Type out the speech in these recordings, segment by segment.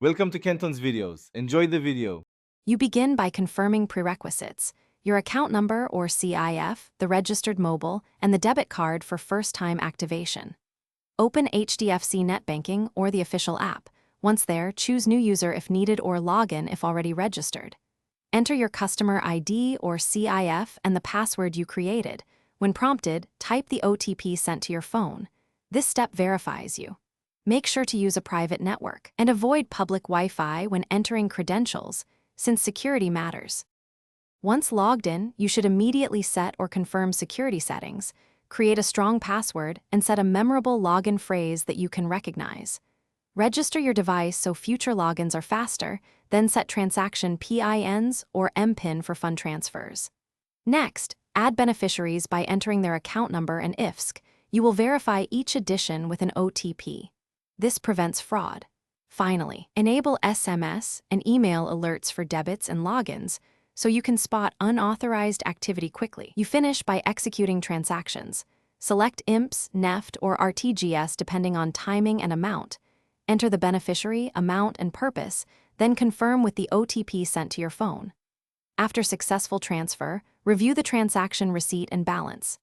Welcome to Kenton's videos. Enjoy the video. You begin by confirming prerequisites: your account number or CIF, the registered mobile, and the debit card for first-time activation. Open Hdfc net banking or the official app. Once there, choose New User if needed or Login if already registered. Enter your customer ID or CIF and the password you created. When prompted, type the OTP sent to your phone. This step verifies you. Make sure to use a private network and avoid public Wi-Fi when entering credentials, since security matters. Once logged in, you should immediately set or confirm security settings, create a strong password, and set a memorable login phrase that you can recognize. Register your device so future logins are faster, then set transaction PINs or MPIN for fund transfers. Next, add beneficiaries by entering their account number and IFSC. You will verify each addition with an OTP. This prevents fraud. Finally, enable SMS and email alerts for debits and logins so you can spot unauthorized activity quickly. You finish by executing transactions. Select IMPS, NEFT, or RTGS depending on timing and amount. Enter the beneficiary, amount, and purpose, then confirm with the OTP sent to your phone. After successful transfer, review the transaction receipt and balance.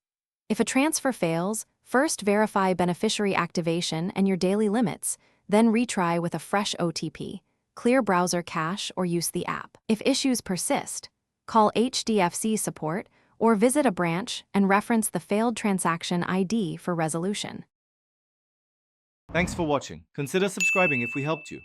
If a transfer fails, first verify beneficiary activation and your daily limits, then retry with a fresh OTP, clear browser cache, or use the app. If issues persist, call Hdfc support or visit a branch and reference the failed transaction ID for resolution. Thanks for watching. Consider subscribing if we helped you.